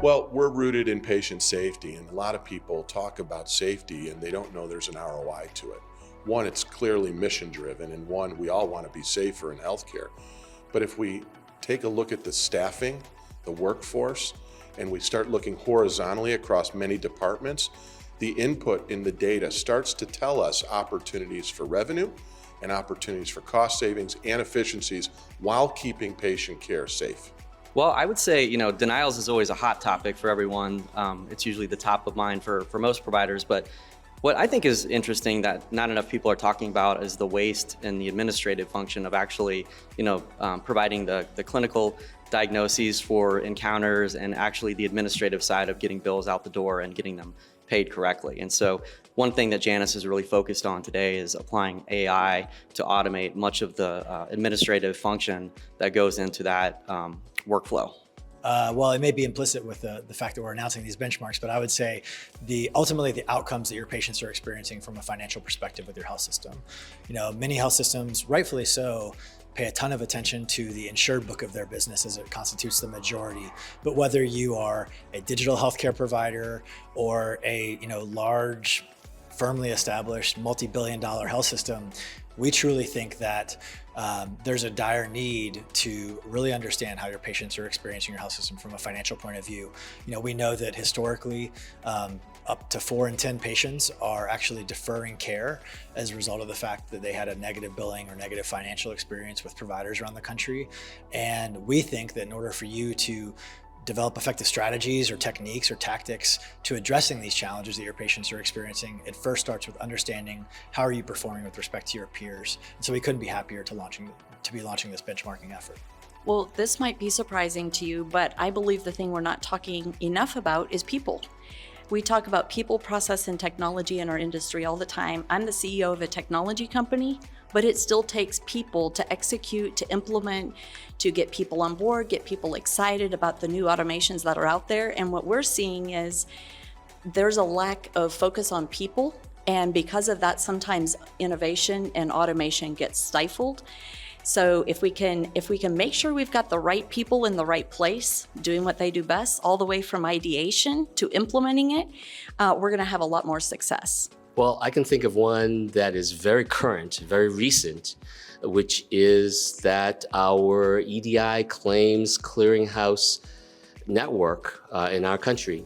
Well, we're rooted in patient safety, and a lot of people talk about safety and they don't know there's an ROI to it. One, it's clearly mission driven, and one, we all want to be safer in healthcare. But if we take a look at the staffing, the workforce, and we start looking horizontally across many departments, the input in the data starts to tell us opportunities for revenue and opportunities for cost savings and efficiencies while keeping patient care safe. Well, I would say, denials is always a hot topic for everyone. It's usually the top of mind for most providers. But what I think is interesting that not enough people are talking about is the waste and the administrative function of actually, providing the clinical diagnoses for encounters and actually the administrative side of getting bills out the door and getting them paid correctly. And so one thing that Janus is really focused on today is applying AI to automate much of the administrative function that goes into that workflow. Well, it may be implicit with the fact that we're announcing these benchmarks, but I would say ultimately the outcomes that your patients are experiencing from a financial perspective with your health system. Many health systems, rightfully so, pay a ton of attention to the insured book of their business as it constitutes the majority. But whether you are a digital healthcare provider or a large, firmly established, multi-billion-dollar health system, we truly think that there's a dire need to really understand how your patients are experiencing your health system from a financial point of view. We know that historically, up to 4 in 10 patients are actually deferring care as a result of the fact that they had a negative billing or negative financial experience with providers around the country. And we think that in order for you to develop effective strategies or techniques or tactics to addressing these challenges that your patients are experiencing, it first starts with understanding how are you performing with respect to your peers. And so we couldn't be happier to be launching this benchmarking effort. Well, this might be surprising to you, but I believe the thing we're not talking enough about is people. We talk about people, process, and technology in our industry all the time. I'm the CEO of a technology company, but it still takes people to execute, to implement, to get people on board, get people excited about the new automations that are out there. And what we're seeing is there's a lack of focus on people. And because of that, sometimes innovation and automation gets stifled. So if we can make sure we've got the right people in the right place, doing what they do best, all the way from ideation to implementing it, we're gonna have a lot more success. Well, I can think of one that is very current, very recent, which is that our EDI claims clearinghouse network in our country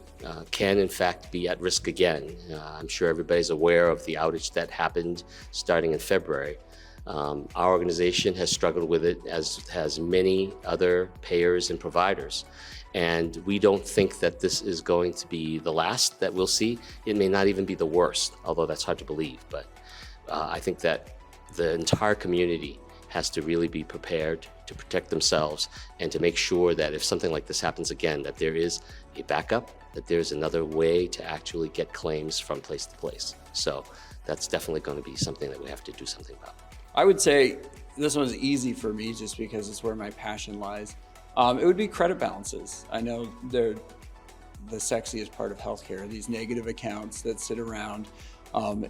can in fact be at risk again. I'm sure everybody's aware of the outage that happened starting in February. Our organization has struggled with it, as has many other payers and providers. And we don't think that this is going to be the last that we'll see. It may not even be the worst, although that's hard to believe. But I think that the entire community has to really be prepared to protect themselves and to make sure that if something like this happens again, that there is a backup, that there's another way to actually get claims from place to place. So that's definitely going to be something that we have to do something about. I would say this one's easy for me just because it's where my passion lies. It would be credit balances. I know they're the sexiest part of healthcare, these negative accounts that sit around,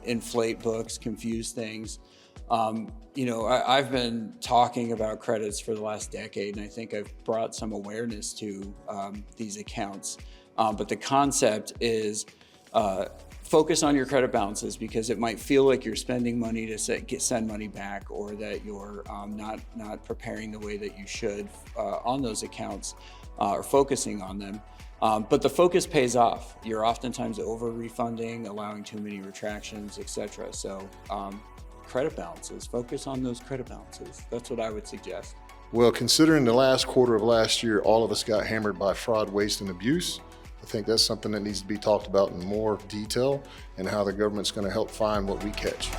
inflate books, confuse things. I've been talking about credits for the last decade, and I think I've brought some awareness to these accounts. But the concept is focus on your credit balances, because it might feel like you're spending money to send money back, or that you're not preparing the way that you should on those accounts or focusing on them. But the focus pays off. You're oftentimes over-refunding, allowing too many retractions, etc. So credit balances, focus on those credit balances. That's what I would suggest. Well, considering the last quarter of last year, all of us got hammered by fraud, waste, and abuse, I think that's something that needs to be talked about in more detail, and how the government's going to help find what we catch.